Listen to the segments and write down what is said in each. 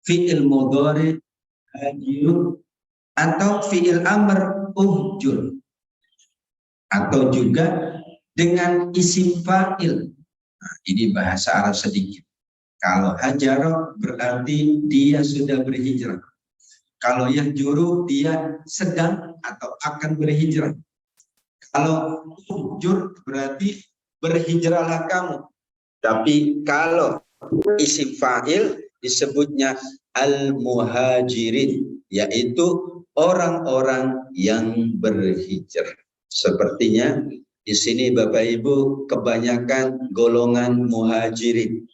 fi'il mudhari hajir, atau fi'il amr uhjur, atau juga dengan isim fa'il. Nah, ini bahasa Arab sedikit. Kalau hajaro berarti dia sudah berhijrah. Kalau yahjuru dia sedang atau akan berhijrah. Kalau uhjur berarti berhijrahlah kamu. Tapi kalau isim fa'il disebutnya al-muhajirin, yaitu orang-orang yang berhijrah. Sepertinya di sini Bapak Ibu kebanyakan golongan muhajirin.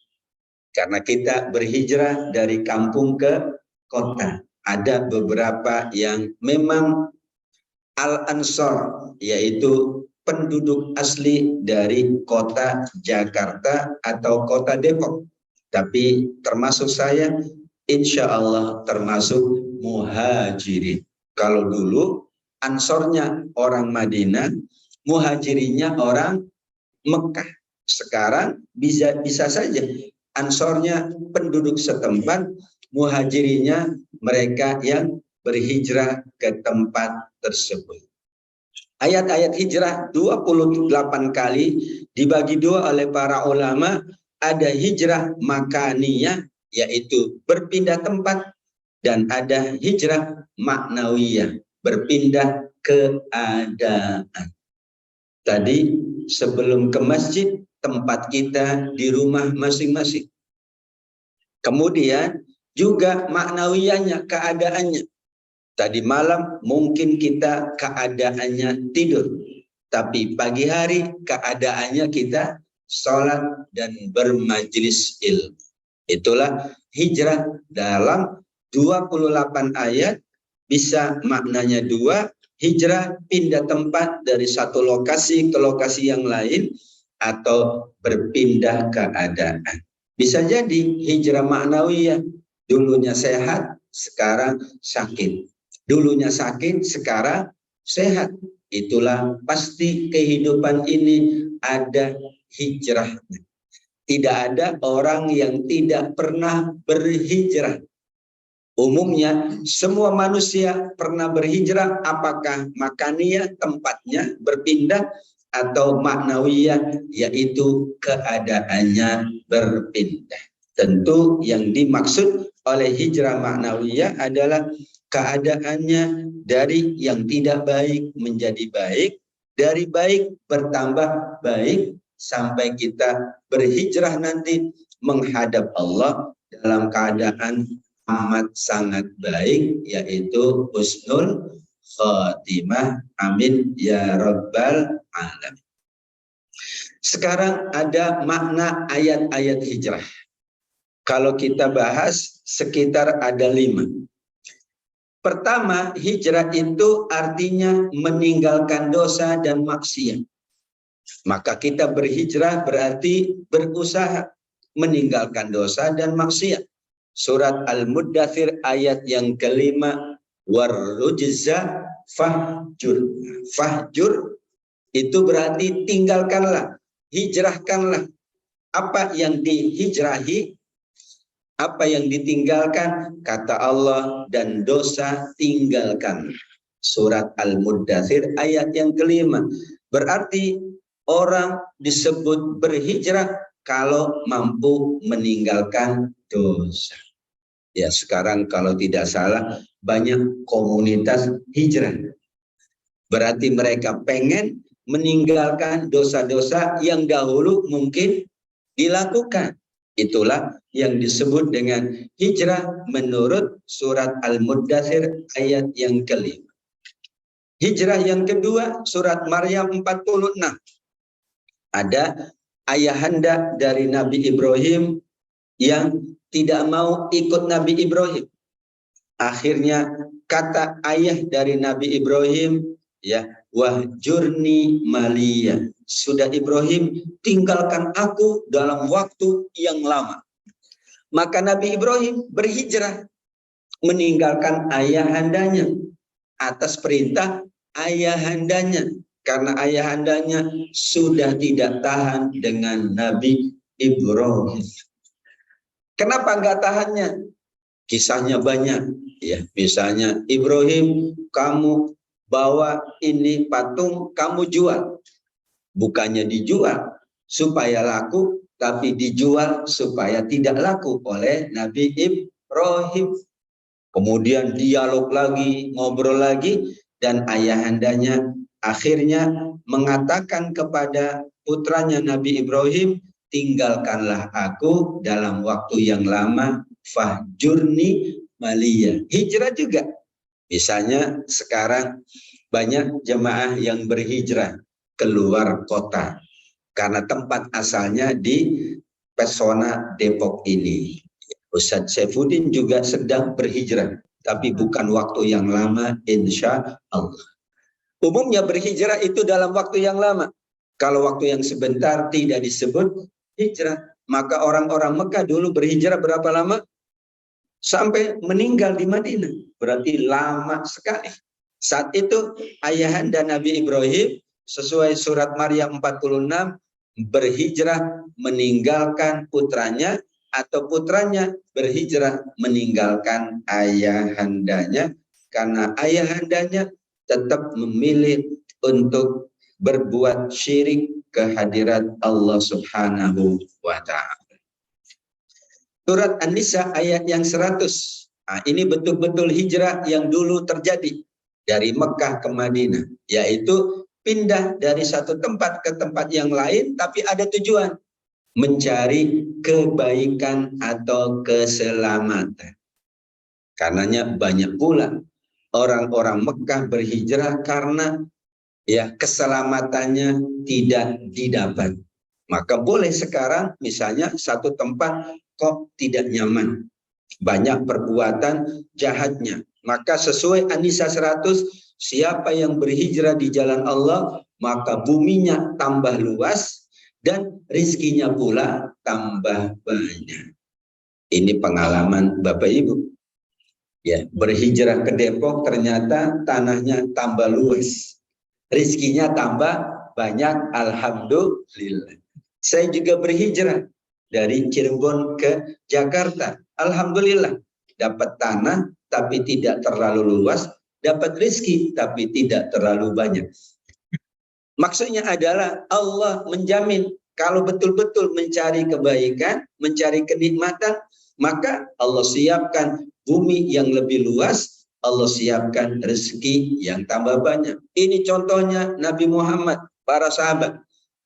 Karena kita berhijrah dari kampung ke kota. Ada beberapa yang memang al-ansor, yaitu penduduk asli dari kota Jakarta atau kota Depok. Tapi termasuk saya, insya Allah termasuk muhajirin. Kalau dulu ansornya orang Madinah, muhajirinya orang Mekah. Sekarang bisa saja ansornya penduduk setempat, muhajirinya mereka yang berhijrah ke tempat tersebut. Ayat-ayat hijrah 28 kali dibagi dua oleh para ulama. Ada hijrah makaniyah, yaitu berpindah tempat, dan ada hijrah maknawiyah, berpindah keadaan. Tadi sebelum ke masjid, tempat kita di rumah masing-masing. Kemudian juga maknawiyahnya, keadaannya. Tadi malam mungkin kita keadaannya tidur, tapi pagi hari keadaannya kita sholat dan bermajlis ilmu. Itulah hijrah dalam 28 ayat, bisa maknanya dua. Hijrah pindah tempat dari satu lokasi ke lokasi yang lain, atau berpindah keadaan. Bisa jadi hijrah maknawiyah, dulunya sehat, sekarang sakit. Dulunya sakit, sekarang sehat. Itulah pasti kehidupan ini ada hijrahnya. Tidak ada orang yang tidak pernah berhijrah. Umumnya semua manusia pernah berhijrah, apakah makaniyah tempatnya berpindah, atau maknawiyah yaitu keadaannya berpindah. Tentu yang dimaksud oleh hijrah maknawiyah adalah keadaannya dari yang tidak baik menjadi baik, dari baik bertambah baik, sampai kita berhijrah nanti menghadap Allah dalam keadaan amat sangat baik, yaitu husnul khotimah. Amin ya rabbal alamin. Sekarang ada makna ayat-ayat hijrah. Kalau kita bahas sekitar ada 5. Pertama, hijrah itu artinya meninggalkan dosa dan maksiat. Maka kita berhijrah berarti berusaha meninggalkan dosa dan maksiat. Surat Al-Muddathir ayat yang kelima, warrujza fahjur. Fahjur itu berarti tinggalkanlah, hijrahkanlah. Apa yang dihijrahi, apa yang ditinggalkan, kata Allah, dan dosa tinggalkan. Surat Al-Muddathir ayat yang kelima. Berarti orang disebut berhijrah kalau mampu meninggalkan dosa. Ya, sekarang kalau tidak salah banyak komunitas hijrah. Berarti mereka pengen meninggalkan dosa-dosa yang dahulu mungkin dilakukan. Itulah yang disebut dengan hijrah menurut surat Al-Muddathir ayat yang kelima. Hijrah yang kedua, surat Maryam 46. Ada ayahanda dari Nabi Ibrahim yang tidak mau ikut Nabi Ibrahim. Akhirnya kata ayah dari Nabi Ibrahim, ya, wahjurni maliya. Sudah Ibrahim, tinggalkan aku dalam waktu yang lama. Maka Nabi Ibrahim berhijrah, meninggalkan ayahandanya atas perintah ayahandanya, karena ayahandanya sudah tidak tahan dengan Nabi Ibrahim. Kenapa enggak tahannya? kisahnya banyak. Ya, misalnya Ibrahim, kamu bawa ini patung, kamu jual. Bukannya dijual supaya laku, tapi dijual supaya tidak laku oleh Nabi Ibrahim. Kemudian dialog lagi, ngobrol lagi, dan ayahandanya akhirnya mengatakan kepada putranya Nabi Ibrahim, tinggalkanlah aku dalam waktu yang lama, fahjurni maliyah. Hijrah juga. Misalnya sekarang banyak jemaah yang berhijrah keluar kota karena tempat asalnya di Pesona Depok ini. Ustadz Saifuddin juga sedang berhijrah, tapi bukan waktu yang lama, insya Allah. Umumnya berhijrah itu dalam waktu yang lama. Kalau waktu yang sebentar tidak disebut hijrah. Maka orang-orang Mekah dulu berhijrah berapa lama? Sampai meninggal di Madinah. Berarti lama sekali. Saat itu ayahanda Nabi Ibrahim sesuai surat Maryam 46 berhijrah meninggalkan putranya, atau putranya berhijrah meninggalkan ayahandanya, karena ayahandanya tetap memilih untuk berbuat syirik kehadirat Allah Subhanahu wa ta'ala. Surat An-Nisa ayat yang 100. Nah, ini betul-betul hijrah yang dulu terjadi dari Mekah ke Madinah, yaitu pindah dari satu tempat ke tempat yang lain, tapi ada tujuan, mencari kebaikan atau keselamatan. Karenanya banyak pula orang-orang Mekah berhijrah karena ya keselamatannya tidak didapat. Maka boleh sekarang misalnya satu tempat kok tidak nyaman, banyak perbuatan jahatnya. Maka sesuai An-Nisa 100, siapa yang berhijrah di jalan Allah, maka buminya tambah luas dan rizkinya pula tambah banyak. Ini pengalaman Bapak Ibu. Ya, berhijrah ke Depok ternyata tanahnya tambah luas, rizkinya tambah banyak, alhamdulillah. Saya juga berhijrah dari Cirebon ke Jakarta, alhamdulillah, dapat tanah tapi tidak terlalu luas, dapat rizki tapi tidak terlalu banyak. Maksudnya adalah Allah menjamin kalau betul-betul mencari kebaikan, mencari kenikmatan, maka Allah siapkan bumi yang lebih luas, Allah siapkan rezeki yang tambah banyak. Ini contohnya Nabi Muhammad, para sahabat.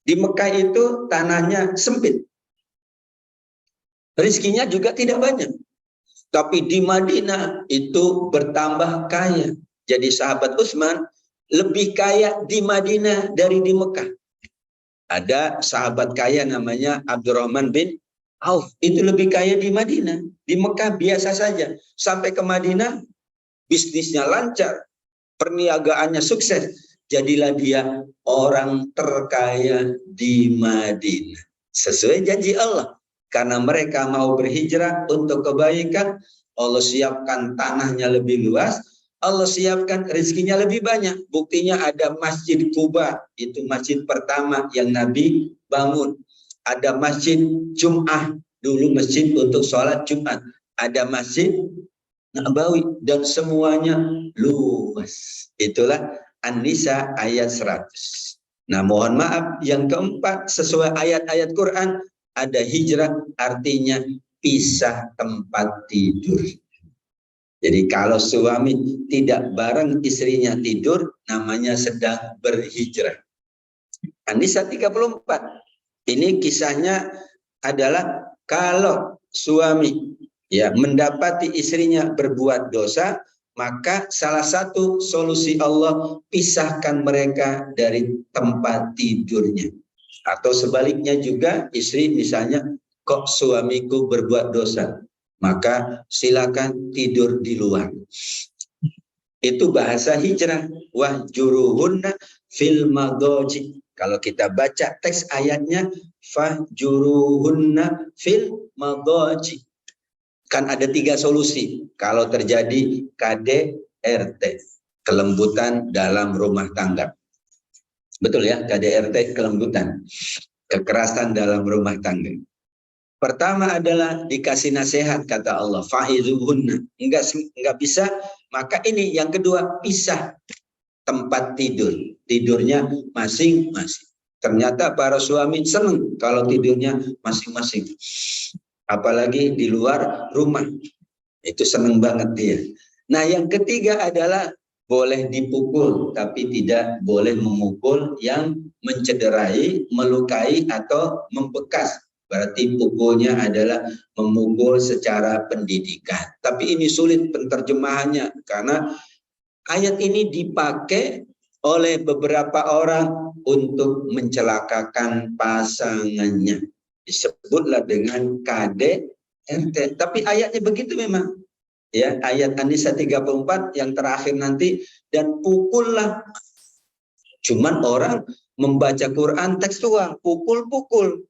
Di Mekah itu tanahnya sempit, rizkinya juga tidak banyak. Tapi di Madinah itu bertambah kaya. Jadi sahabat Utsman lebih kaya di Madinah dari di Mekah. Ada sahabat kaya namanya Abdurrahman bin Auf, itu lebih kaya di Madinah. Di Mekah biasa saja. Sampai ke Madinah bisnisnya lancar, perniagaannya sukses. Jadilah dia orang terkaya di Madinah. Sesuai janji Allah. Karena mereka mau berhijrah untuk kebaikan, Allah siapkan tanahnya lebih luas, Allah siapkan rezekinya lebih banyak. Buktinya ada Masjid Kuba, itu masjid pertama yang Nabi bangun. Ada Masjid Jum'ah, dulu masjid untuk sholat Jumat. Ada Masjid Nabawi, dan semuanya luas. Itulah An-Nisa ayat 100. Nah, mohon maaf, yang keempat sesuai ayat-ayat Quran, ada hijrah, artinya pisah tempat tidur. Jadi kalau suami tidak bareng istrinya tidur, namanya sedang berhijrah. An-Nisa 34. Ini kisahnya adalah kalau suami ya mendapati istrinya berbuat dosa, maka salah satu solusi Allah, pisahkan mereka dari tempat tidurnya. Atau sebaliknya juga, istri misalnya, kok suamiku berbuat dosa, maka silakan tidur di luar. Itu bahasa hijrah. Wahjuruhunna fil madoji. Kalau kita baca teks ayatnya, fahjuruhunna fil madoji. Kan ada 3 solusi kalau terjadi KDRT, kelembutan dalam rumah tangga. Betul ya, KDRT, kelembutan, kekerasan dalam rumah tangga. Pertama adalah dikasih nasihat, kata Allah, fa'izuhunna. Enggak bisa, maka ini yang kedua, pisah tempat tidur. Tidurnya masing-masing. Ternyata para suami senang kalau tidurnya masing-masing. Apalagi di luar rumah. Itu senang banget dia. Nah, yang ketiga adalah boleh dipukul, tapi tidak boleh memukul yang mencederai, melukai, atau membekas. Berarti pukulnya adalah memukul secara pendidikan. Tapi ini sulit penterjemahannya, karena ayat ini dipakai oleh beberapa orang untuk mencelakakan pasangannya. Disebutlah dengan KDRT. Tapi ayatnya begitu memang. Ya, ayat An-Nisa 34 yang terakhir nanti, dan pukullah. Cuman orang membaca Quran tekstual, pukul-pukul.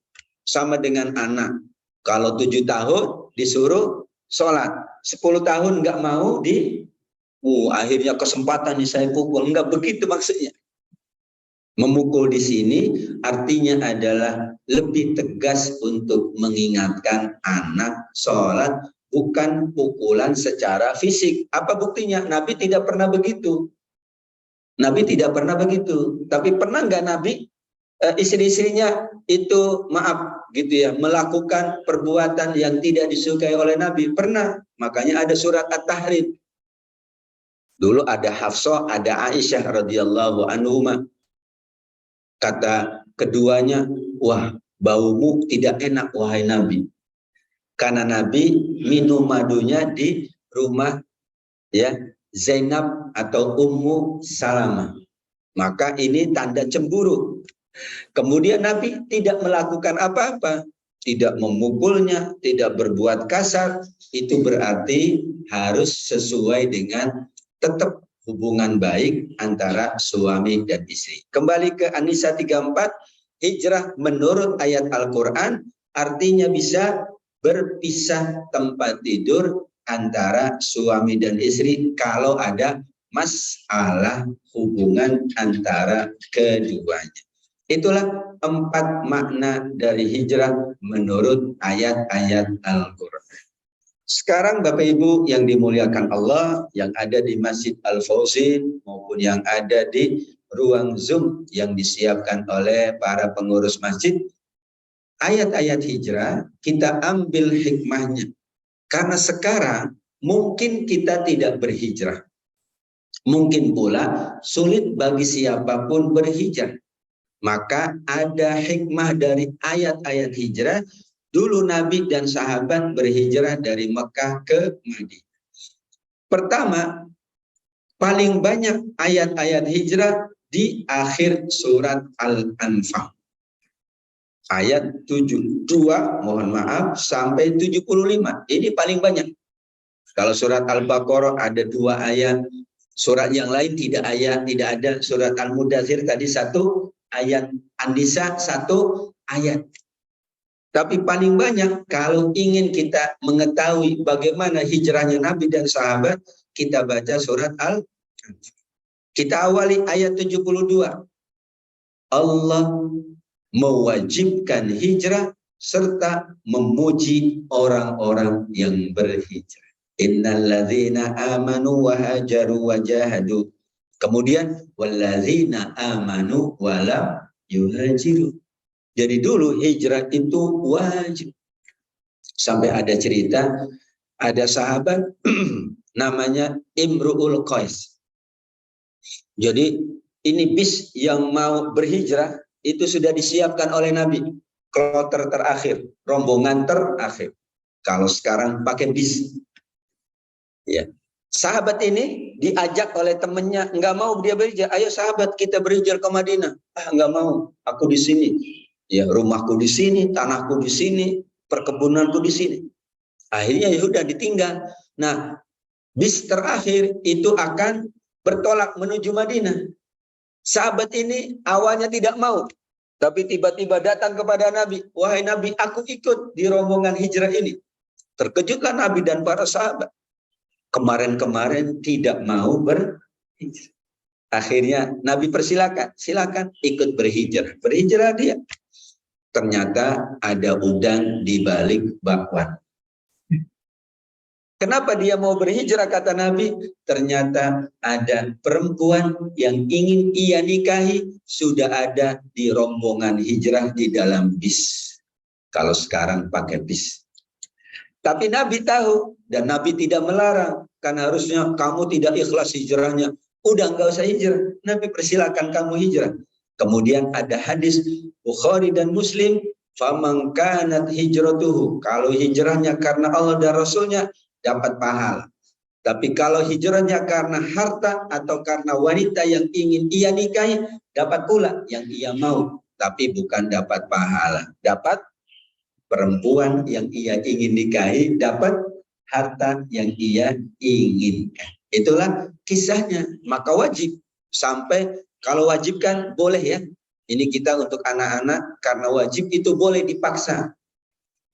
Sama dengan anak. Kalau 7 tahun disuruh sholat, 10 tahun nggak mau akhirnya kesempatan nih saya pukul. Enggak begitu maksudnya. Memukul di sini artinya adalah lebih tegas untuk mengingatkan anak sholat, bukan pukulan secara fisik. Apa buktinya? Nabi tidak pernah begitu. Nabi tidak pernah begitu. Tapi pernah nggak Nabi istri-istrinya itu maaf gitu ya, melakukan perbuatan yang tidak disukai oleh Nabi? Pernah. Makanya ada surat At-Tahrim. Dulu ada Hafsah, ada Aisyah radhiyallahu anhuma. Kata keduanya, wah, baumu tidak enak wahai Nabi. Karena Nabi minum madunya di rumah ya Zainab atau Ummu Salamah. Maka ini tanda cemburu. Kemudian Nabi tidak melakukan apa-apa, tidak memukulnya, tidak berbuat kasar. Itu berarti harus sesuai dengan tetap hubungan baik antara suami dan istri. Kembali ke An-Nisa 34, hijrah menurut ayat Al-Quran artinya bisa berpisah tempat tidur antara suami dan istri kalau ada masalah hubungan antara keduanya. Itulah 4 makna dari hijrah menurut ayat-ayat Al-Quran. Sekarang Bapak Ibu yang dimuliakan Allah, yang ada di Masjid Al-Fauzin maupun yang ada di ruang Zoom yang disiapkan oleh para pengurus masjid, ayat-ayat hijrah kita ambil hikmahnya. Karena sekarang mungkin kita tidak berhijrah. Mungkin pula sulit bagi siapapun berhijrah. Maka ada hikmah dari ayat-ayat hijrah. Dulu Nabi dan sahabat berhijrah dari Mekah ke Madinah. Pertama, paling banyak ayat-ayat hijrah di akhir surat Al-Anfal. Ayat 72, mohon maaf, sampai 75. Ini paling banyak. Kalau surat Al-Baqarah ada 2 ayat, surat yang lain tidak ada. Surat Al-Mudathir tadi 1 ayat, An-Nisa 1 ayat. Tapi paling banyak kalau ingin kita mengetahui bagaimana hijrahnya Nabi dan sahabat, kita baca surat Al-Anfal. Kita awali ayat 72. Allah mewajibkan hijrah serta memuji orang-orang yang berhijrah. Innalladzina amanu wa hajaru wa jahadu. Kemudian walladzina amanu wa lam yuhajiru. Jadi dulu hijrah itu wajib. Sampai ada cerita, ada sahabat namanya Imru'ul Qais. Jadi ini bis yang mau berhijrah itu sudah disiapkan oleh Nabi. Kloter terakhir, rombongan terakhir. Kalau sekarang pakai bis. Ya. Sahabat ini diajak oleh temannya, nggak mau dia berhijrah. Ayo sahabat, kita berhijrah ke Madinah. Ah, nggak mau, aku di sini. Ya, rumahku di sini, tanahku di sini, perkebunanku di sini. Akhirnya ya sudah ditinggal. Nah, bis terakhir itu akan bertolak menuju Madinah. Sahabat ini awalnya tidak mau, tapi tiba-tiba datang kepada Nabi. Wahai Nabi, aku ikut di rombongan hijrah ini. Terkejutlah Nabi dan para sahabat. Kemarin-kemarin tidak mau berhijrah. Akhirnya Nabi persilakan, silakan ikut berhijrah. Berhijrah dia. ternyata ada udang di balik bakwan. Kenapa dia mau berhijrah, kata Nabi? Ternyata ada perempuan yang ingin ia nikahi, sudah ada di rombongan hijrah di dalam bis. Kalau sekarang pakai bis. Tapi Nabi tahu, dan Nabi tidak melarang. Karena harusnya kamu tidak ikhlas hijrahnya. Udah nggak usah hijrah. Nabi persilakan kamu hijrah. Kemudian ada hadis Bukhari dan Muslim, faman kanat hijratuhu, kalau hijrahnya karena Allah dan Rasulnya dapat pahala. Tapi kalau hijrahnya karena harta atau karena wanita yang ingin ia nikahi, dapat pula yang ia mau, tapi bukan dapat pahala. Dapat perempuan yang ia ingin nikahi, dapat harta yang ia inginkan. Itulah kisahnya. Maka wajib, sampai kalau wajib kan boleh ya. Ini kita untuk anak-anak, karena wajib itu boleh dipaksa.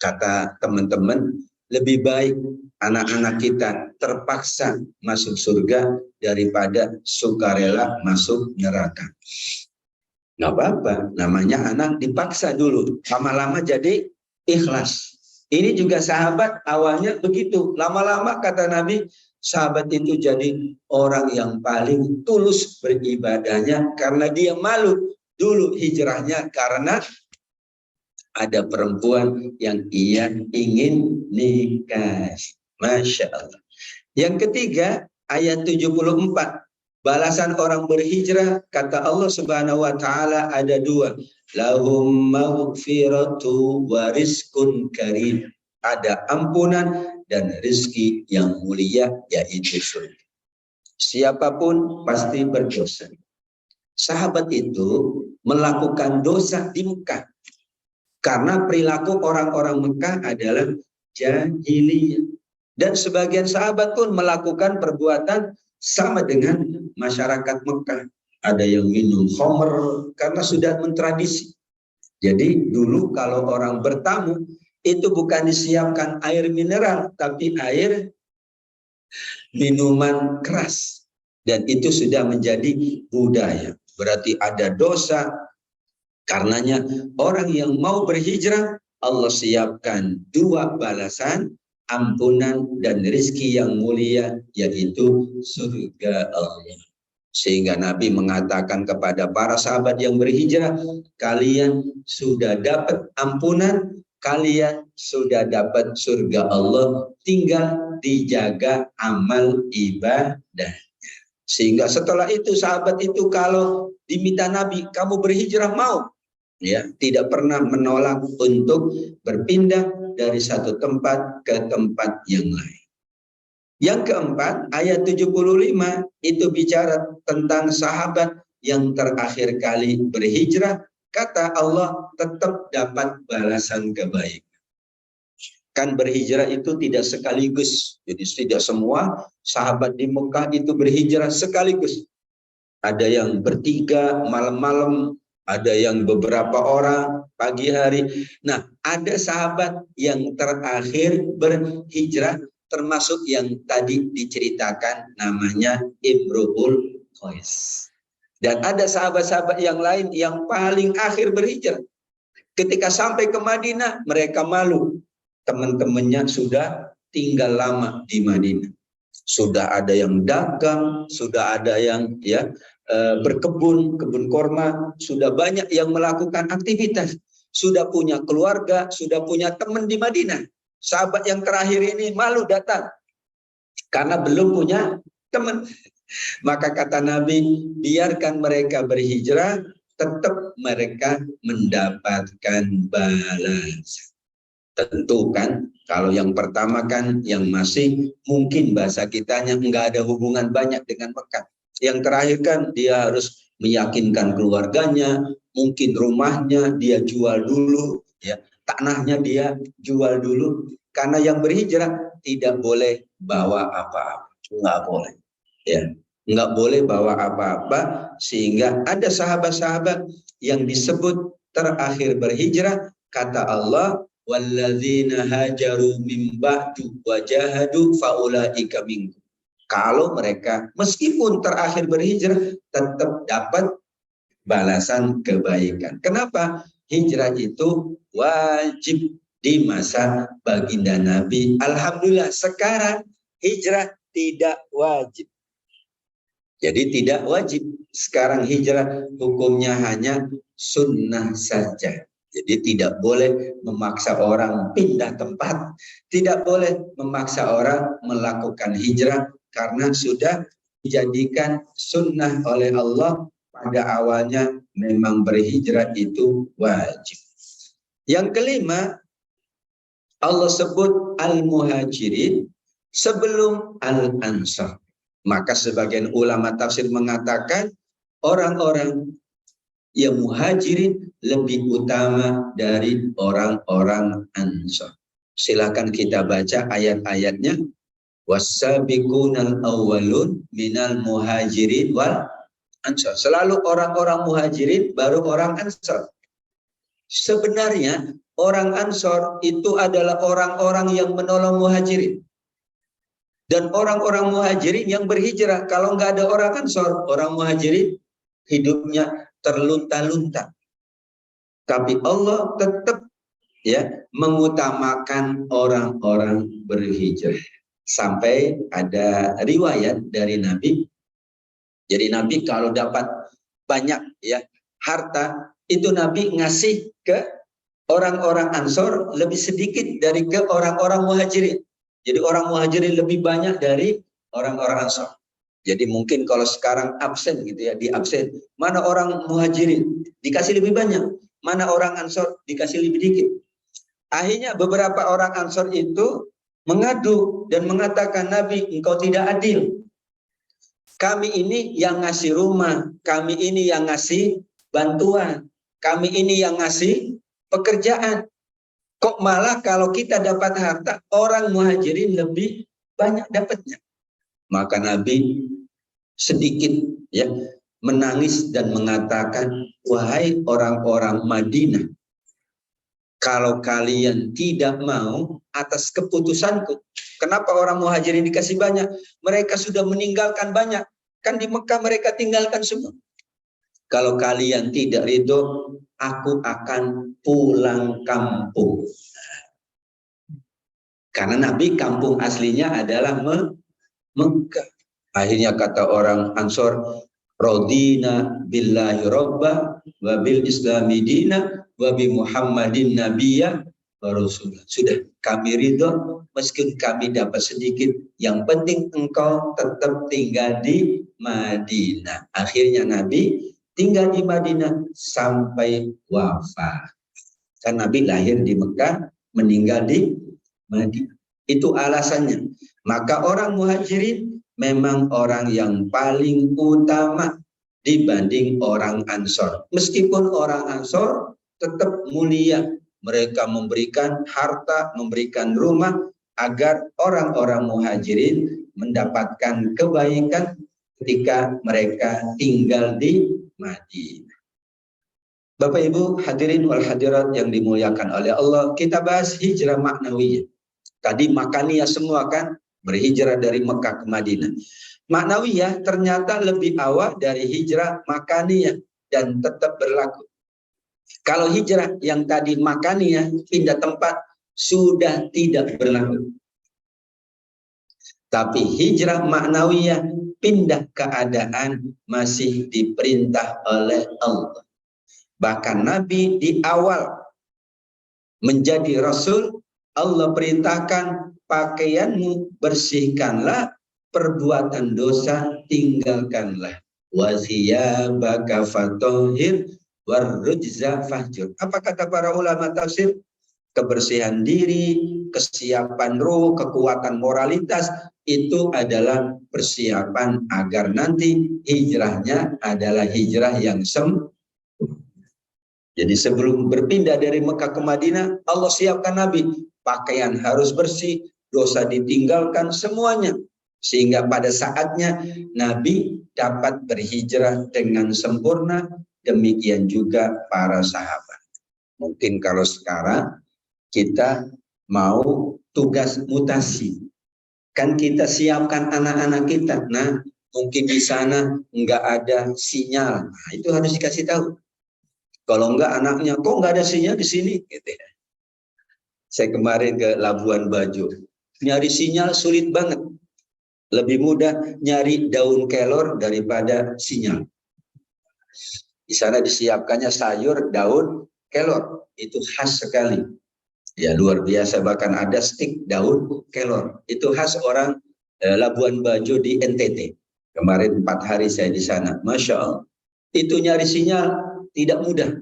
Kata teman-teman, lebih baik anak-anak kita terpaksa masuk surga daripada sukarela masuk neraka. Nggak apa-apa, namanya anak dipaksa dulu. Lama-lama jadi ikhlas. Ini juga sahabat awalnya begitu. Lama-lama kata Nabi, sahabat itu jadi orang yang paling tulus beribadahnya karena dia malu dulu hijrahnya karena ada perempuan yang ia ingin nikah. Masya Allah. Yang ketiga, ayat 74. Balasan orang berhijrah, kata Allah Subhanahu wa taala ada dua. Lahum maghfiratu wa rizqun karim. Ada ampunan dan rezeki yang mulia, yaitu surga. Siapapun pasti berdosa. Sahabat itu melakukan dosa di Mekah. Karena perilaku orang-orang Mekah adalah jahiliyah. Dan sebagian sahabat pun melakukan perbuatan sama dengan masyarakat Mekah. Ada yang minum khamr karena sudah mentradisi. Jadi dulu kalau orang bertamu, itu bukan disiapkan air mineral, tapi air minuman keras. Dan itu sudah menjadi budaya. Berarti ada dosa. Karenanya orang yang mau berhijrah, Allah siapkan dua balasan, ampunan dan rezeki yang mulia, yaitu surga Allah. Sehingga Nabi mengatakan kepada para sahabat yang berhijrah, kalian sudah dapat ampunan, kalian sudah dapat surga Allah, tinggal dijaga amal ibadah. Sehingga setelah itu sahabat itu kalau diminta Nabi, kamu berhijrah mau? Ya, tidak pernah menolak untuk berpindah dari satu tempat ke tempat yang lain. Yang keempat, ayat 75 itu bicara tentang sahabat yang terakhir kali berhijrah. Kata Allah, tetap dapat balasan kebaikan. Kan berhijrah itu tidak sekaligus. Jadi tidak semua sahabat di Mekah itu berhijrah sekaligus. Ada yang bertiga malam-malam, ada yang beberapa orang pagi hari. Nah, ada sahabat yang terakhir berhijrah, termasuk yang tadi diceritakan namanya Imru'ul Qais. Dan ada sahabat-sahabat yang lain yang paling akhir berhijrah. Ketika sampai ke Madinah, mereka malu. Teman-temannya sudah tinggal lama di Madinah. Sudah ada yang dagang, sudah ada yang berkebun, kebun korma, sudah banyak yang melakukan aktivitas. Sudah punya keluarga, sudah punya teman di Madinah. Sahabat yang terakhir ini malu datang karena belum punya teman. Maka kata Nabi, biarkan mereka berhijrah, tetap mereka mendapatkan balasan. Tentu kan, kalau yang pertama kan yang masih mungkin bahasa kitanya nggak ada hubungan banyak dengan Mekah. Yang terakhir kan dia harus meyakinkan keluarganya, mungkin rumahnya dia jual dulu, ya tanahnya dia jual dulu. Karena yang berhijrah tidak boleh bawa apa-apa, nggak boleh, ya nggak boleh bawa apa-apa. Sehingga ada sahabat-sahabat yang disebut terakhir berhijrah, kata Allah, walladzina hajaru min ba'du wajahadu faulaika minkum. Kalau mereka meskipun terakhir berhijrah tetap dapat balasan kebaikan. Kenapa? hijrah itu wajib di masa baginda Nabi. Alhamdulillah sekarang hijrah tidak wajib. Jadi tidak wajib. Sekarang hijrah hukumnya hanya sunnah saja. Jadi tidak boleh memaksa orang pindah tempat. Tidak boleh memaksa orang melakukan hijrah karena sudah dijadikan sunnah oleh Allah. Pada awalnya memang berhijrah itu wajib. Yang kelima, Allah sebut al-muhajirin sebelum al-ansar. Maka sebagian ulama tafsir mengatakan orang-orang yang muhajirin lebih utama dari orang-orang ansar. Silakan kita baca ayat-ayatnya. Wassabiqunal awwalun minal muhajirin wal ansar. Selalu orang-orang muhajirin baru orang ansar. Sebenarnya orang ansar itu adalah orang-orang yang menolong muhajirin. Dan orang-orang muhajirin yang berhijrah, kalau nggak ada orang ansor, orang muhajirin hidupnya terlunta-lunta. Tapi Allah tetap ya mengutamakan orang-orang berhijrah. Sampai ada riwayat dari Nabi. Jadi Nabi kalau dapat banyak ya harta, itu Nabi ngasih ke orang-orang ansor lebih sedikit dari ke orang-orang muhajirin. Jadi orang muhajirin lebih banyak dari orang-orang ansor. Jadi mungkin kalau sekarang absen gitu ya, di absen. Mana orang muhajirin dikasih lebih banyak, mana orang ansor dikasih lebih dikit. Akhirnya beberapa orang ansor itu mengadu dan mengatakan, Nabi, engkau tidak adil. Kami ini yang ngasih rumah, kami ini yang ngasih bantuan, kami ini yang ngasih pekerjaan. Kok malah kalau kita dapat harta, orang muhajirin lebih banyak dapatnya. Maka Nabi sedikit ya menangis dan mengatakan, wahai orang-orang Madinah, kalau kalian tidak mau atas keputusanku, kenapa orang muhajirin dikasih banyak? Mereka sudah meninggalkan banyak. Kan di Mekah mereka tinggalkan semua. Kalau kalian tidak ridho, aku akan pulang kampung. Karena Nabi kampung aslinya adalah Mekah. Akhirnya kata orang Ansor, Rodina billahi robba wa bil islami dina wa bi Muhammadin nabiyya wa rasulullah. Sudah kami ridho meskipun kami dapat sedikit. Yang penting engkau tetap tinggal di Madinah. Akhirnya Nabi tinggal di Madinah sampai wafat. Kan Nabi lahir di Mekah, meninggal di Madinah. Itu alasannya. Maka orang muhajirin memang orang yang paling utama dibanding orang ansor. Meskipun orang ansor tetap mulia. Mereka memberikan harta, memberikan rumah agar orang-orang muhajirin mendapatkan kebaikan ketika mereka tinggal di Madinah. Bapak Ibu hadirin wal hadirat yang dimuliakan oleh Allah, kita bahas hijrah maknawiyah. Tadi makaniyah semua kan berhijrah dari Mekah ke Madinah. Maknawiyah ternyata lebih awal dari hijrah makaniyah dan tetap berlaku. Kalau hijrah yang tadi makaniyah pindah tempat sudah tidak berlaku. Tapi hijrah maknawiyah pindah keadaan masih diperintah oleh Allah. Bahkan Nabi di awal menjadi Rasul, Allah perintahkan pakaianmu bersihkanlah, perbuatan dosa tinggalkanlah. Wasiyabaka fatohir warrujza fahjur. Apa kata para ulama tafsir? Kebersihan diri, kesiapan ruh, kekuatan moralitas, itu adalah persiapan agar nanti hijrahnya adalah hijrah yang sempurna. Jadi sebelum berpindah dari Mekah ke Madinah, Allah siapkan Nabi. Pakaian harus bersih, dosa ditinggalkan semuanya. Sehingga pada saatnya Nabi dapat berhijrah dengan sempurna, demikian juga para sahabat. Mungkin kalau sekarang kita mau tugas mutasi, kan kita siapkan anak-anak kita. Nah, mungkin di sana nggak ada sinyal, nah, itu harus dikasih tahu. Kalau enggak anaknya, kok nggak ada sinyal di sini? Gitu ya. Saya kemarin ke Labuan Bajo, nyari sinyal sulit banget. Lebih mudah nyari daun kelor daripada sinyal. Di sana disiapkannya sayur daun kelor, itu khas sekali. Ya luar biasa, bahkan ada stik daun kelor. Itu khas orang Labuan Bajo di NTT. Kemarin 4 hari saya di sana, Masya Allah. Itu nyari sinyal tidak mudah.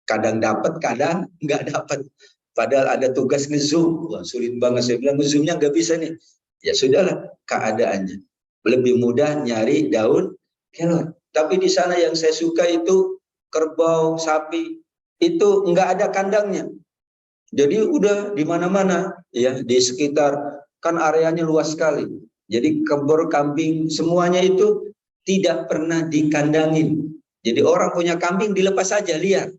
Kadang dapat, kadang nggak dapat. Padahal ada tugas ngezoom. Wah, sulit banget. Saya bilang ngezoomnya nggak bisa nih. Ya sudahlah keadaannya. Lebih mudah nyari daun kelor. Tapi di sana yang saya suka itu kerbau, sapi. Itu nggak ada kandangnya. Jadi udah di mana-mana ya, di sekitar, kan areanya luas sekali. Jadi kebun, kambing, semuanya itu tidak pernah dikandangin. Jadi orang punya kambing dilepas saja liar.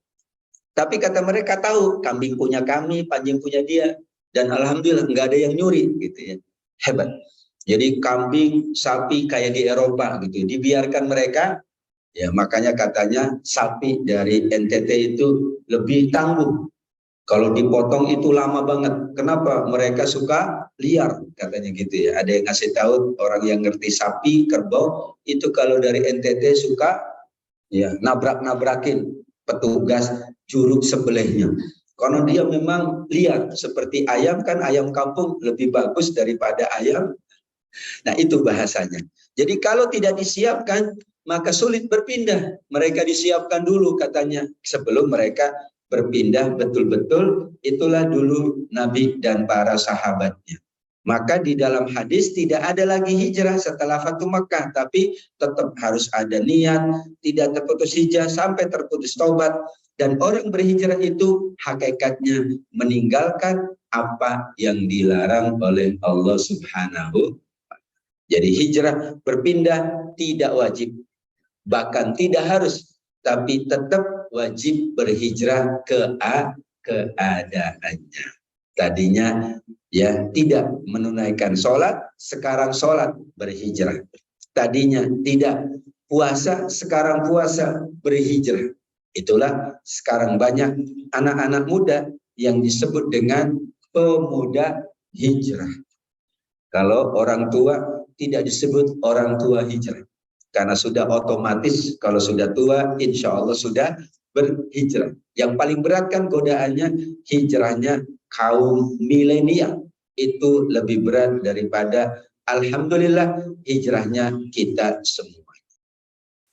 Tapi kata mereka tahu kambing punya kami, anjing punya dia, dan alhamdulillah nggak ada yang nyuri gitu ya. Hebat. Jadi kambing, sapi kayak di Eropa gitu, dibiarkan mereka. Ya makanya katanya sapi dari NTT itu lebih tangguh. Kalau dipotong itu lama banget. Kenapa? Mereka suka liar katanya gitu ya. Ada yang ngasih tahu orang yang ngerti sapi, kerbau itu kalau dari NTT suka ya nabrak-nabrakin petugas juruk sebelahnya. Karena dia memang liar seperti ayam, kan ayam kampung lebih bagus daripada ayam. Nah itu bahasanya. Jadi kalau tidak disiapkan maka sulit berpindah. Mereka disiapkan dulu katanya sebelum mereka berpindah betul-betul. Itulah dulu Nabi dan para sahabatnya. Maka di dalam hadis tidak ada lagi hijrah setelah Fatu Makkah, tapi tetap harus ada niat, tidak terputus hijrah sampai terputus taubat. Dan orang berhijrah itu hakikatnya meninggalkan apa yang dilarang oleh Allah Subhanahu. Jadi hijrah berpindah tidak wajib, bahkan tidak harus, tapi tetap wajib berhijrah keadaannya. Tadinya ya tidak menunaikan sholat, sekarang sholat berhijrah. Tadinya tidak puasa, sekarang puasa berhijrah. Itulah sekarang banyak anak-anak muda yang disebut dengan pemuda hijrah. Kalau orang tua tidak disebut orang tua hijrah. Karena sudah otomatis kalau sudah tua insya Allah sudah berhijrah. Yang paling berat kan godaannya hijrahnya kaum milenial. Itu lebih berat daripada alhamdulillah hijrahnya kita semua.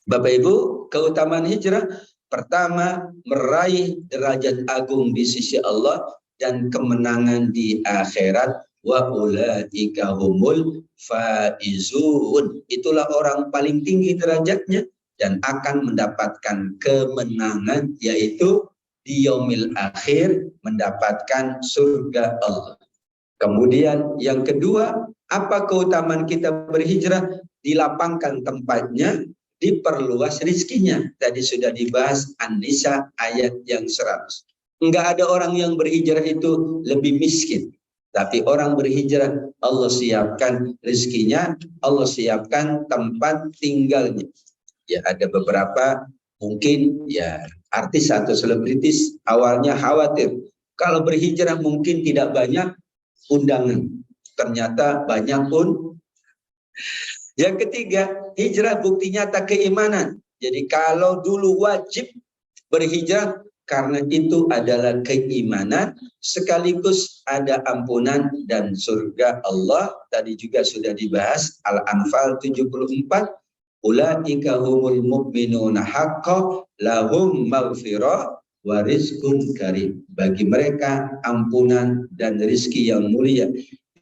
Bapak Ibu, keutamaan hijrah pertama meraih derajat agung di sisi Allah dan kemenangan di akhirat. Wa ulaika humul faizun. Itulah orang paling tinggi derajatnya dan akan mendapatkan kemenangan, yaitu di yaumil akhir mendapatkan surga Allah. Kemudian yang kedua, apa keutamaan kita berhijrah? Dilapangkan tempatnya, diperluas rizkinya. Tadi sudah dibahas An-Nisa ayat yang 100. Enggak ada orang yang berhijrah itu lebih miskin. Tapi orang berhijrah, Allah siapkan rizkinya, Allah siapkan tempat tinggalnya. Ya ada beberapa mungkin ya artis atau selebritis awalnya khawatir. Kalau berhijrah mungkin tidak banyak undangan. Ternyata banyak pun. Yang ketiga, hijrah bukti nyata keimanan. Jadi kalau dulu wajib berhijrah, karena itu adalah keimanan, sekaligus ada ampunan dan surga Allah. Tadi juga sudah dibahas Al-Anfal 74. Ulaika humul mu'minuna haqqan lahum maghfirah wa rizqun karim. Bagi mereka ampunan dan rizki yang mulia.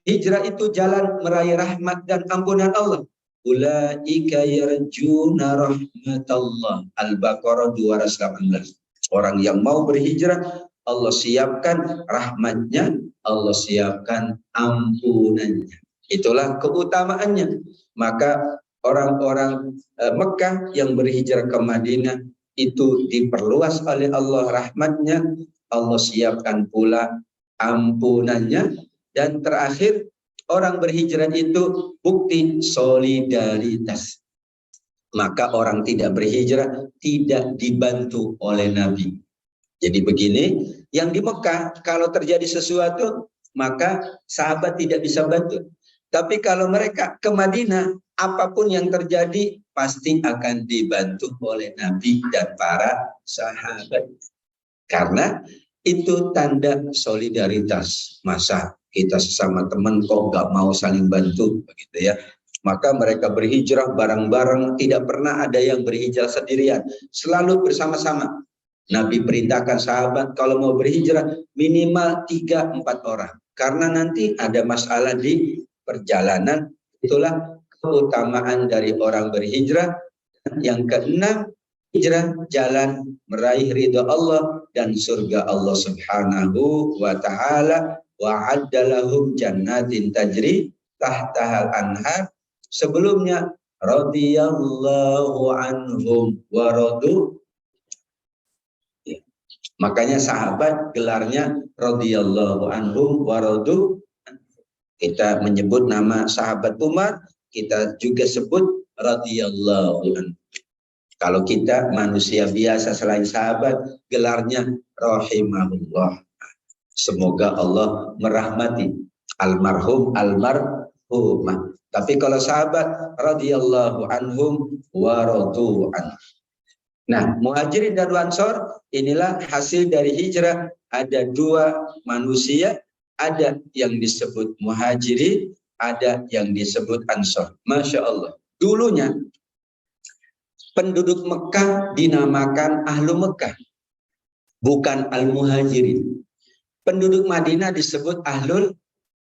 Hijrah itu jalan meraih rahmat dan ampunan Allah. Ulaika yarjuna rahmatallah. Al-Baqarah 218. Orang yang mau berhijrah, Allah siapkan rahmatnya, Allah siapkan ampunannya. Itulah keutamaannya. Maka orang-orang Mekah yang berhijrah ke Madinah itu diperluas oleh Allah rahmatnya, Allah siapkan pula ampunannya. Dan terakhir, orang berhijrah itu bukti solidaritas. maka orang tidak berhijrah tidak dibantu oleh Nabi. Jadi begini, yang di Mekah kalau terjadi sesuatu maka sahabat tidak bisa bantu. Tapi kalau mereka ke Madinah, apapun yang terjadi pasti akan dibantu oleh Nabi dan para sahabat. Karena itu tanda solidaritas. Masa kita sesama teman kok nggak mau saling bantu, begitu ya. Maka mereka berhijrah bareng-bareng, tidak pernah ada yang berhijrah sendirian, selalu bersama-sama. Nabi perintahkan sahabat kalau mau berhijrah minimal 3-4 orang. Karena nanti ada masalah di perjalanan. Itulah keutamaan dari orang berhijrah. Yang keenam, hijrah jalan meraih ridha Allah dan surga Allah Subhanahu wa taala. Wa'adda lahum jannatin tajri tahtahal anhar. Sebelumnya radhiyallahu anhum wa radu. Makanya sahabat gelarnya radhiyallahu anhum wa radu. Kita menyebut nama sahabat Umar, kita juga sebut radhiyallahu anhu. Kalau kita manusia biasa selain sahabat, gelarnya rahimahullah. Semoga Allah merahmati almarhum almarhumah. Tapi kalau sahabat radhiyallahu anhum wa radu anhu. Nah, muhajirin dan ansor inilah hasil dari hijrah. Ada dua manusia, ada yang disebut muhajirin, ada yang disebut ansor. Masya Allah. Dulunya penduduk Mekah dinamakan ahlu Mekah, bukan al-muhajirin. Penduduk Madinah disebut ahlul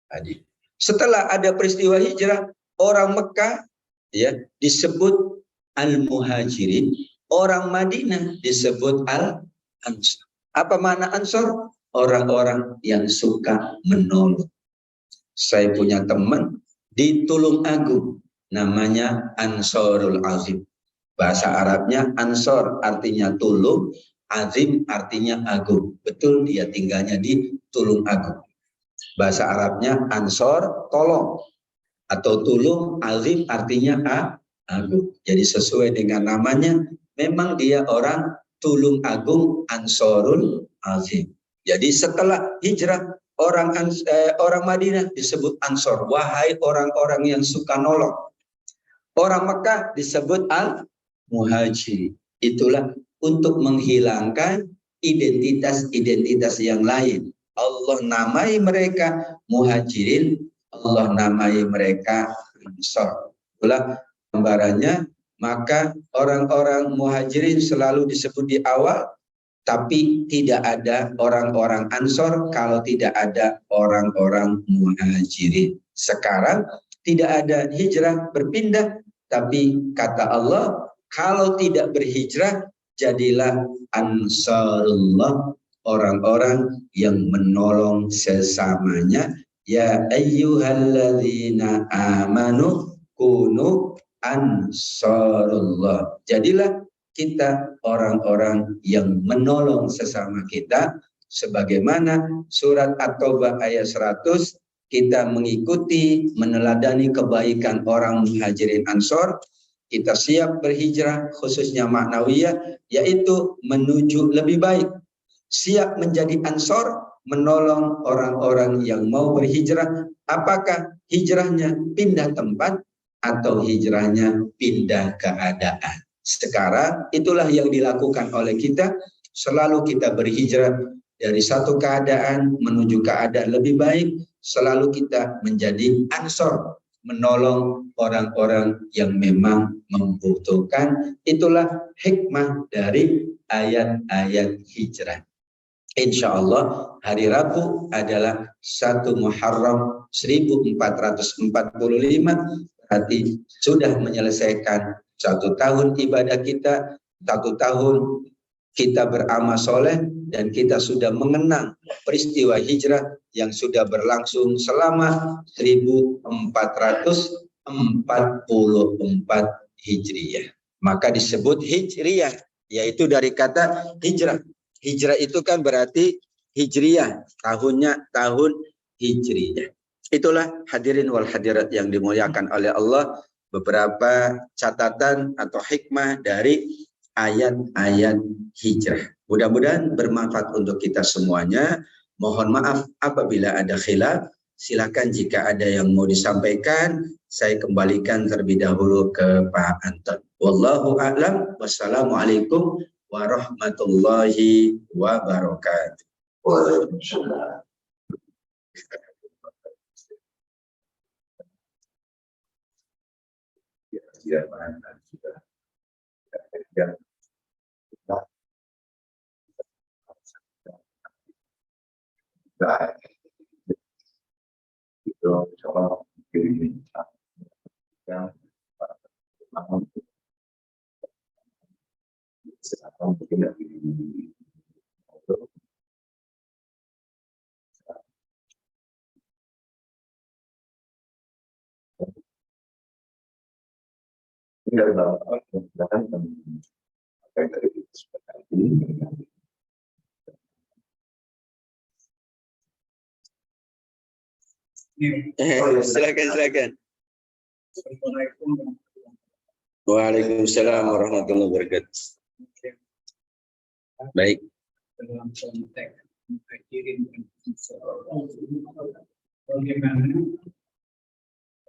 Madinah. Setelah ada peristiwa hijrah, orang Mekah ya disebut al-muhajirin. Orang Madinah disebut al-ansor. Apa makna ansor? Orang-orang yang suka menolong. Saya punya teman di Tulung Agung, namanya Ansorul Azim. Bahasa Arabnya ansor artinya tulung, azim artinya agung. Betul, dia tinggalnya di Tulung Agung. Bahasa Arabnya ansor, tolong. Atau tulung, azim artinya agung. Jadi sesuai dengan namanya, memang dia orang Tulung Agung Ansorul Azim. Jadi setelah hijrah orang Madinah disebut Ansor. Wahai orang-orang yang suka nolong. Orang Mekah disebut al-muhajir. Itulah untuk menghilangkan identitas-identitas yang lain. Allah namai mereka muhajirin, Allah namai mereka Ansor. Itulah gambarannya. Maka orang-orang muhajirin selalu disebut di awal, tapi tidak ada orang-orang ansor kalau tidak ada orang-orang muhajirin. Sekarang tidak ada hijrah berpindah, tapi kata Allah, kalau tidak berhijrah, jadilah ansarullah, orang-orang yang menolong sesamanya. Ya ayyuhalladzina amanu kunu ansarullah. Jadilah kita orang-orang yang menolong sesama kita. Sebagaimana surat At-Taubah ayat 100, kita mengikuti, meneladani kebaikan orang muhajirin ansor. Kita siap berhijrah, khususnya maknawiyah, yaitu menuju lebih baik. Siap menjadi ansor, menolong orang-orang yang mau berhijrah. Apakah hijrahnya pindah tempat atau hijrahnya pindah keadaan? Sekarang itulah yang dilakukan oleh kita. Selalu kita berhijrah dari satu keadaan menuju keadaan lebih baik. Selalu kita menjadi ansor, menolong orang-orang yang memang membutuhkan. Itulah hikmah dari ayat-ayat hijrah. Insya Allah hari Rabu adalah 1 Muharram 1445, berarti sudah menyelesaikan 1 tahun ibadah kita, 1 tahun kita beramal soleh, dan kita sudah mengenang peristiwa hijrah yang sudah berlangsung selama 1444 Hijriyah. Maka disebut Hijriyah, yaitu dari kata hijrah. Hijrah itu kan berarti Hijriyah, tahunnya tahun Hijriyah. Itulah hadirin wal hadirat yang dimuliakan oleh Allah. beberapa catatan atau hikmah dari ayat-ayat hijrah. Mudah-mudahan bermanfaat untuk kita semuanya. Mohon maaf apabila ada khilaf. Silakan jika ada yang mau disampaikan, saya kembalikan terlebih dahulu ke Pak Anton. Wallahu a'lam. Wassalamualaikum warahmatullahi wabarakatuh. Waalaikumsalam. Silakan. Waalaikumsalam warahmatullahi wabarakatuh. Baik. Dalam konteks mengkajian bagaimana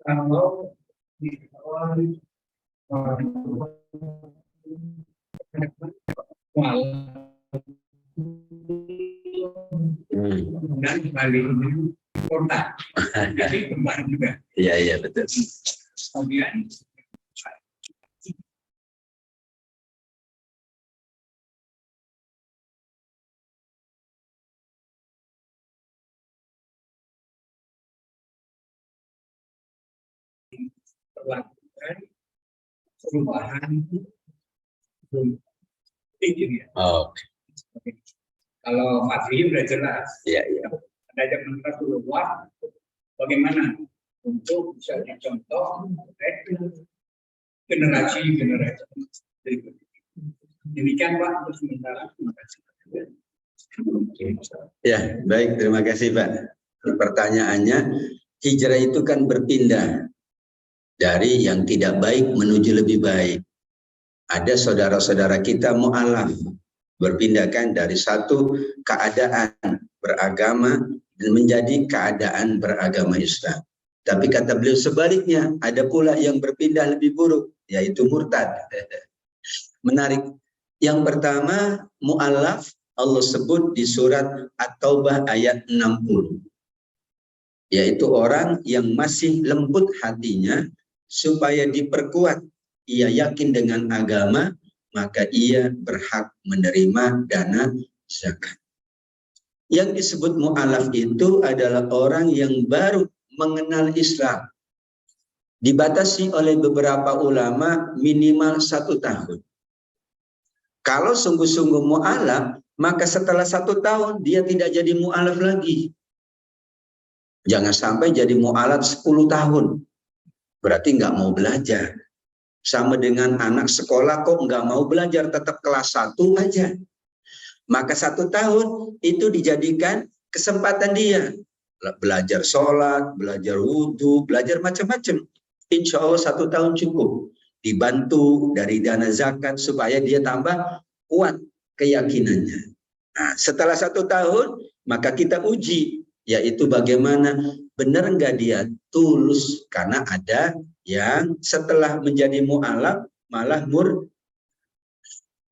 kalau di awal dan kali ini kota jadi kembali juga. Iya betul. Kemudian melakukan perubahan tinggi. Kalau materi sudah jelas. Iya. Ada yang keluar bagaimana untuk bisa dicontoh generasi berikutnya. Demikian Pak untuk sementara. Terima kasih. Ya, baik, terima kasih Pak. Pertanyaannya, hijrah itu kan berpindah dari yang tidak baik menuju lebih baik. Ada saudara-saudara kita mu'alaf, berpindahkan dari satu keadaan beragama dan menjadi keadaan beragama Islam. Tapi kata beliau sebaliknya, ada pula yang berpindah lebih buruk, yaitu murtad. Menarik. Yang pertama, mu'alaf Allah sebut di surat At-Taubah ayat 60. Yaitu orang yang masih lembut hatinya supaya diperkuat. Ia yakin dengan agama, maka ia berhak menerima dana zakat. Yang disebut mu'alaf itu adalah orang yang baru mengenal Islam. Dibatasi oleh beberapa ulama minimal 1 tahun. Kalau sungguh-sungguh mu'alaf, maka setelah 1 tahun dia tidak jadi mu'alaf lagi. Jangan sampai jadi mu'alaf 10 tahun. Berarti nggak mau belajar. Sama dengan anak sekolah kok nggak mau belajar, tetap kelas 1 aja. Maka 1 tahun itu dijadikan kesempatan dia. Belajar sholat, belajar wudhu, belajar macam-macam. Insya Allah 1 tahun cukup. Dibantu dari dana zakat supaya dia tambah kuat keyakinannya. Nah, setelah 1 tahun, maka kita uji. Yaitu bagaimana benar nggak dia tulus. Karena ada yang setelah menjadi mu'alaf malah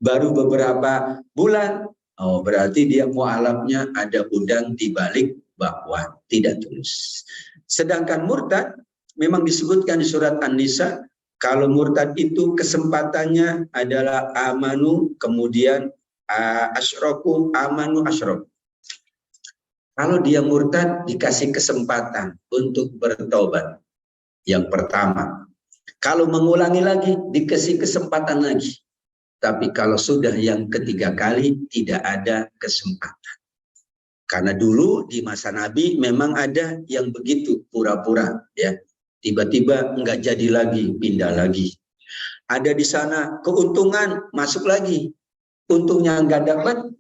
baru beberapa bulan. Oh, berarti dia mu'alafnya ada udang di balik bakwan, tidak tulus. Sedangkan murtad memang disebutkan di surat An-Nisa, kalau murtad itu kesempatannya adalah amanu, kemudian asyraku, amanu asyraku. Kalau dia murtad dikasih kesempatan untuk bertobat. Yang pertama, kalau mengulangi lagi dikasih kesempatan lagi. Tapi kalau sudah yang ketiga kali tidak ada kesempatan. Karena dulu di masa Nabi memang ada yang begitu pura-pura, ya. Tiba-tiba enggak jadi lagi, pindah lagi. Ada di sana keuntungan, masuk lagi. Untungnya enggak dapat,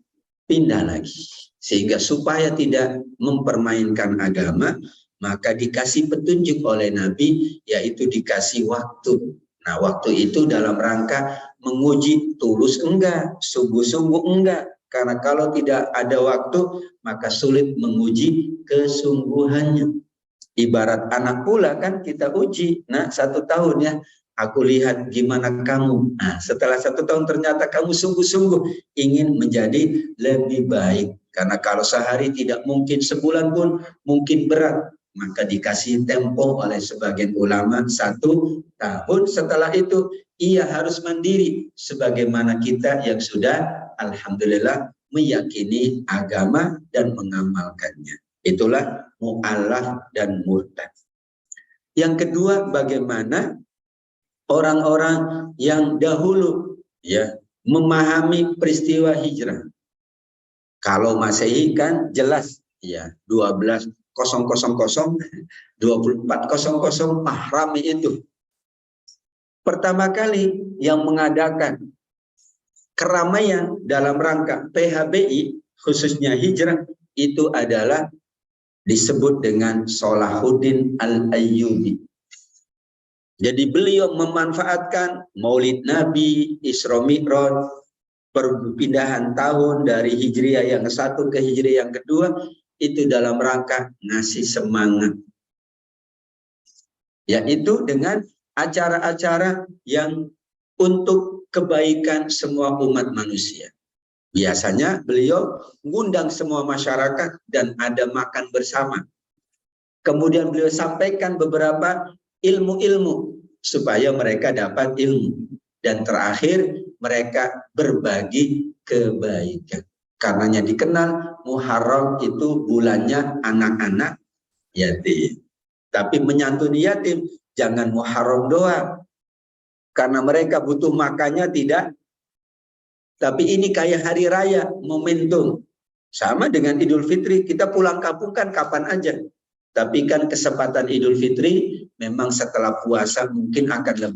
pindah lagi. Sehingga supaya tidak mempermainkan agama, maka dikasih petunjuk oleh Nabi, yaitu dikasih waktu. Nah, waktu itu dalam rangka menguji tulus enggak, sungguh-sungguh enggak. Karena kalau tidak ada waktu, maka sulit menguji kesungguhannya. Ibarat anak pula kan kita uji, nah 1 tahun ya, aku lihat gimana kamu. Nah, setelah 1 tahun ternyata kamu sungguh-sungguh ingin menjadi lebih baik. Karena kalau sehari tidak mungkin, sebulan pun mungkin berat. Maka dikasih tempo oleh sebagian ulama 1 tahun. Setelah itu ia harus mandiri. Sebagaimana kita yang sudah alhamdulillah meyakini agama dan mengamalkannya. Itulah mu'allaf dan murtad. Yang kedua, bagaimana orang-orang yang dahulu ya memahami peristiwa hijrah. Kalau Masehi kan jelas ya 12.000 24.00 Mahrami itu. Pertama kali yang mengadakan keramaian dalam rangka PHBI khususnya hijrah itu adalah disebut dengan Salahuddin Al-Ayyubi. Jadi beliau memanfaatkan Maulid Nabi, Isra Mi'raj, perpindahan tahun dari Hijriah yang ke-1 ke Hijriah yang kedua, itu dalam rangka ngasih semangat. Yaitu dengan acara-acara yang untuk kebaikan semua umat manusia. Biasanya beliau mengundang semua masyarakat dan ada makan bersama. Kemudian beliau sampaikan beberapa ilmu-ilmu supaya mereka dapat ilmu. Dan terakhir mereka berbagi kebaikan. Karenanya dikenal Muharram itu bulannya anak-anak yatim. Tapi menyantuni yatim jangan Muharram doang. Karena mereka butuh makannya tidak. Tapi ini kayak hari raya, momentum. Sama dengan Idul Fitri, kita pulang kampung kan kapan aja. Tapi kan kesempatan Idul Fitri memang setelah puasa mungkin akan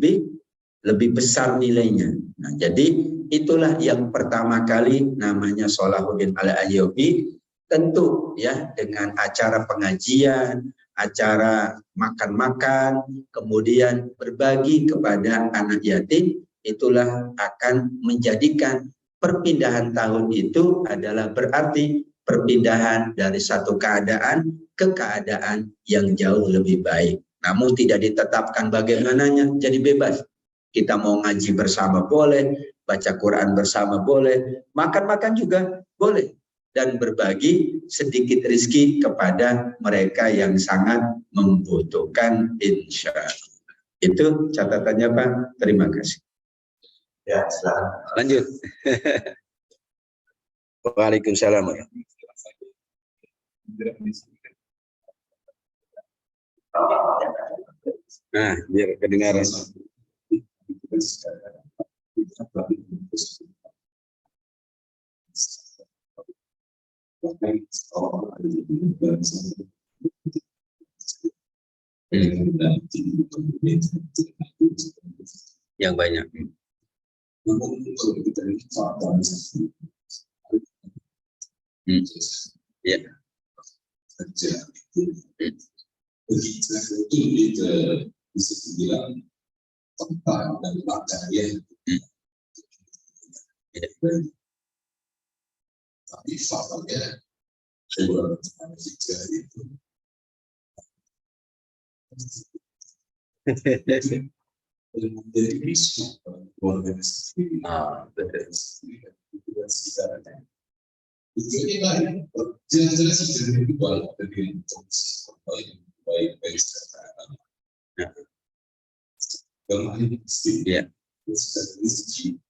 lebih besar nilainya. Nah, jadi itulah yang pertama kali namanya Salahuddin Al-Ayyubi. Tentu ya dengan acara pengajian, acara makan-makan, kemudian berbagi kepada anak yatim. Itulah akan menjadikan perpindahan tahun itu adalah berarti perpindahan dari satu keadaan ke keadaan yang jauh lebih baik. Namun tidak ditetapkan bagaimananya, jadi bebas. Kita mau ngaji bersama boleh, baca Quran bersama boleh, makan-makan juga boleh. Dan berbagi sedikit rezeki kepada mereka yang sangat membutuhkan, insya Allah. Itu catatannya Pak, terima kasih. Ya, silakan. Lanjut. Waalaikumsalam. Nah, biar kedengaran. Yang banyak. Ya. Bisa dibilang tempat dan pakaian. Tapi faktanya sebuah hijrah itu menjadi risiko keluarga sendiri. Jadi jelas-jelas sudah dibuat dengan baik-baik secara kemarin ya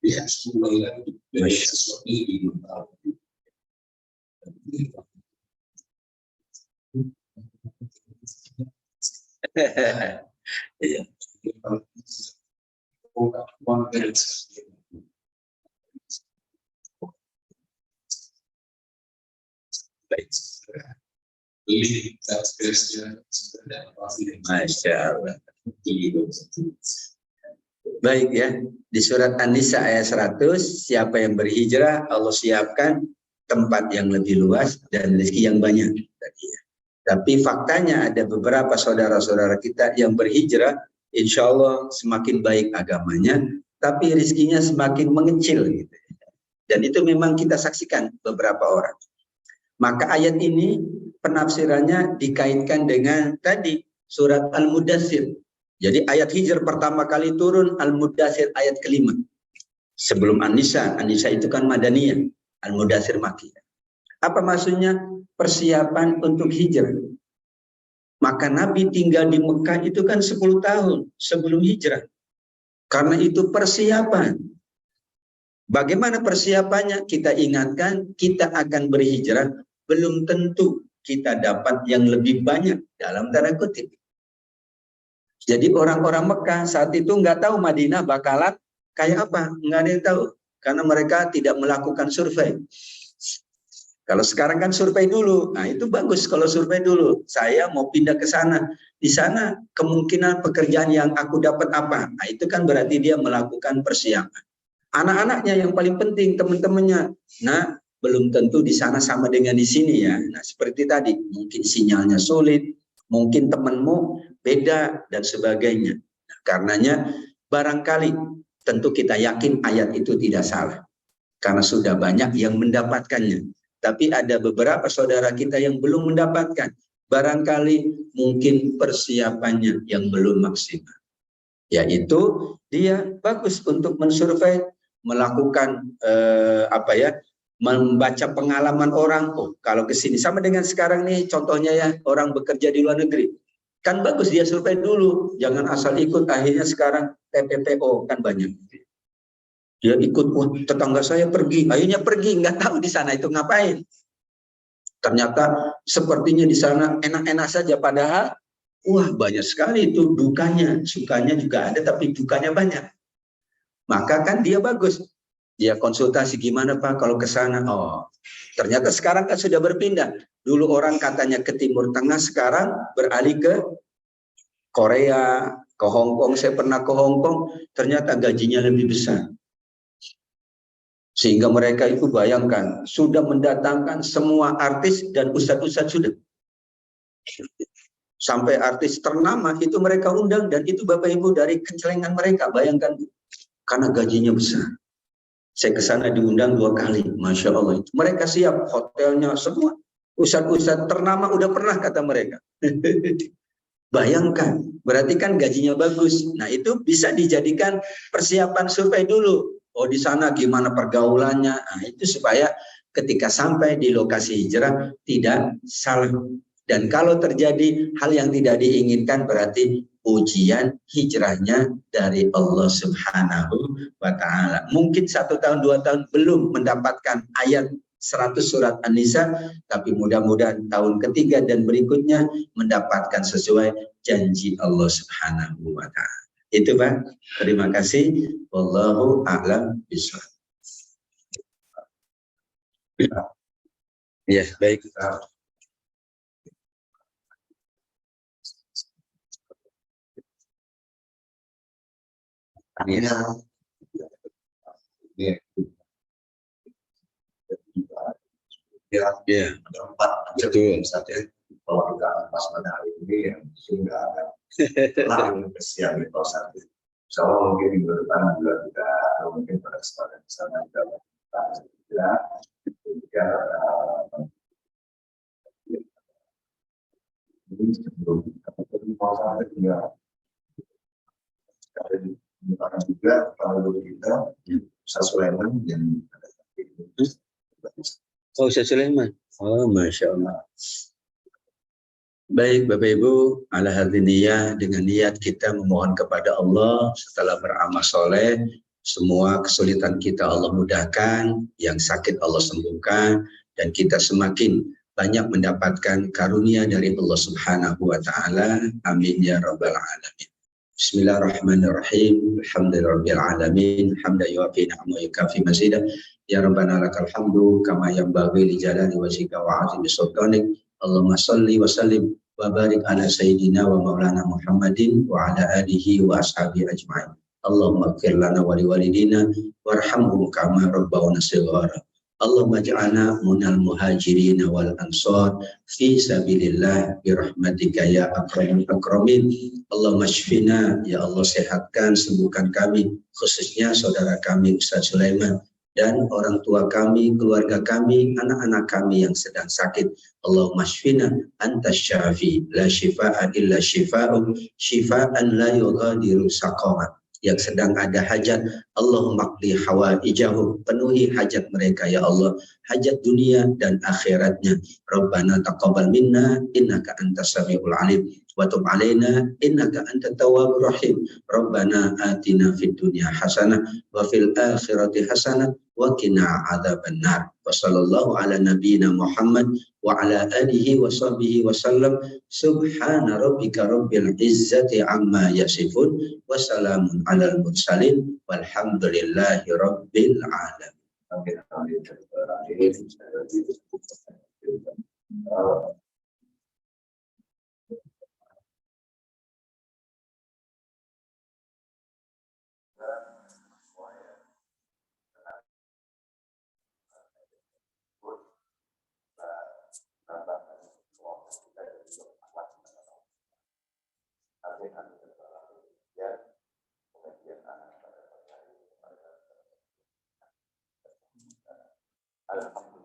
dia mulai lagi dari sesuatu yang belum tahu. Iya. Masya Allah. Baik ya, di surat An-Nisa ayat 100, siapa yang berhijrah, Allah siapkan tempat yang lebih luas dan rezeki yang banyak. Tapi faktanya ada beberapa saudara-saudara kita yang berhijrah, insya Allah semakin baik agamanya, tapi rizkinya semakin mengecil gitu. Dan itu memang kita saksikan beberapa orang. Maka ayat ini penafsirannya dikaitkan dengan tadi surat Al-Mudaththir. Jadi ayat hijrah pertama kali turun Al-Mudaththir ayat kelima. Sebelum An-Nisa, An-Nisa itu kan Madaniyah, Al-Mudaththir Makkiyah. Apa maksudnya? Persiapan untuk hijrah. Maka Nabi tinggal di Mekah itu kan 10 tahun sebelum hijrah. Karena itu persiapan. Bagaimana persiapannya? Kita ingatkan, kita akan berhijrah, belum tentu kita dapat yang lebih banyak dalam tanda kutip. Jadi orang-orang Mekah saat itu nggak tahu Madinah bakalan kayak apa, nggak ada yang tahu. Karena mereka tidak melakukan survei. Kalau sekarang kan survei dulu, nah itu bagus kalau survei dulu. Saya mau pindah ke sana, di sana kemungkinan pekerjaan yang aku dapat apa? Nah itu kan berarti dia melakukan persiapan. Anak-anaknya yang paling penting, teman-temannya. Nah belum tentu di sana sama dengan di sini ya. Nah seperti tadi, mungkin sinyalnya sulit, mungkin temanmu beda dan sebagainya. Nah, karenanya barangkali tentu kita yakin ayat itu tidak salah, karena sudah banyak yang mendapatkannya. Tapi ada beberapa saudara kita yang belum mendapatkan. Barangkali mungkin persiapannya yang belum maksimal. Yaitu dia bagus untuk mensurvei, melakukan membaca pengalaman orang. Oh, kalau ke sini sama dengan sekarang nih contohnya ya, orang bekerja di luar negeri. Kan bagus dia survei dulu, jangan asal ikut. Akhirnya sekarang TPPO kan banyak. Dia ikut, wah tetangga saya pergi, akhirnya pergi, nggak tahu di sana itu ngapain. Ternyata sepertinya di sana enak-enak saja, padahal wah banyak sekali itu dukanya. Sukanya juga ada, tapi dukanya banyak. Maka kan dia bagus, dia konsultasi gimana Pak kalau ke sana. Oh, ternyata sekarang kan sudah berpindah. Dulu orang katanya ke Timur Tengah, sekarang beralih ke Korea, ke Hong Kong. Saya pernah ke Hong Kong, ternyata gajinya lebih besar. Sehingga mereka itu bayangkan, sudah mendatangkan semua artis dan ustadz-ustadz sudah. Sampai artis ternama itu mereka undang, dan itu Bapak Ibu dari kecelengan mereka, bayangkan. Karena gajinya besar. Saya ke sana diundang 2 kali, Masya Allah. Mereka siap, hotelnya semua. Ustadz-ustadz ternama udah pernah kata mereka. Bayangkan, berarti kan gajinya bagus. Nah itu bisa dijadikan persiapan survei dulu. Oh di sana gimana pergaulannya, nah, itu supaya ketika sampai di lokasi hijrah tidak salah. Dan kalau terjadi hal yang tidak diinginkan, berarti ujian hijrahnya dari Allah Subhanahu wa Ta'ala. Mungkin 1 tahun 2 tahun belum mendapatkan ayat 100 surat An-Nisa, tapi mudah-mudahan tahun ketiga dan berikutnya mendapatkan sesuai janji Allah Subhanahu wa Ta'ala. Itu Pak, terima kasih. Wallahu a'lam bishawab. Ya, baik. Ya, betul. Kalau kita pas pada hari ini yang sudah ada lalu kesian di proses itu. Insya Allah mungkin minggu depan juga kita atau mungkin pada kesempatan bersama kita juga ini sebelum kita mau sampai juga juga kalau kita Ustaz Sulaiman yang ada Ustaz Sulaiman. Oh, Masya Allah. Baik Bapak Ibu, ala hadziniyah, dengan niat kita memohon kepada Allah setelah beramal soleh, semua kesulitan kita Allah mudahkan, yang sakit Allah sembuhkan, dan kita semakin banyak mendapatkan karunia dari Allah Subhanahu wa Ta'ala. Amin ya rabbal alamin. Bismillahirrahmanirrahim. Alhamdulillahirabbil alamin. Hamdan yuwafi ni'amahu yukafi mazidah. Ya rabbana lakal hamdu kama yanbaghi li jalali wajhika wa 'azimi sultanik. Allahumma salli wa sallim wa barik ala sayyidina wa maulana Muhammadin wa ala alihi wa ashabihi ajma'in. Allahumma ighfir lana wa liwalidina warhamhum kama rabbawna shighara. Allahumma ja'alna minal muhajirin wal ansar fi sabilillah birahmatika ya akramul akramin. Allahumma shfina, ya Allah sehatkan, sembuhkan kami, khususnya saudara kami Ustaz Sulaiman dan orang tua kami, keluarga kami, anak-anak kami yang sedang sakit. Allahumma shfina anta syafi la shifaa illa shifa'u shifaan la yughadiru saqama. Yang sedang ada hajat, Allahumma qdi hawaijahum, penuhi hajat mereka ya Allah, hajat dunia dan akhiratnya. Rabbana taqabbal minna innaka antas samiul alim wa tub alaina innaka antat tawwabur rahim. Rabbana atina fid dunya hasanah wa fil akhirati hasanah wa qina adzabannar. Wa sallallahu ala nabiyyina Muhammad wa ala alihi wa sahbihi wa sallam. Subhana rabbika rabbil izzati amma yasifun wa salamun alal mursalin walhamdulillahi rabbil alamin. Alhamdulillah.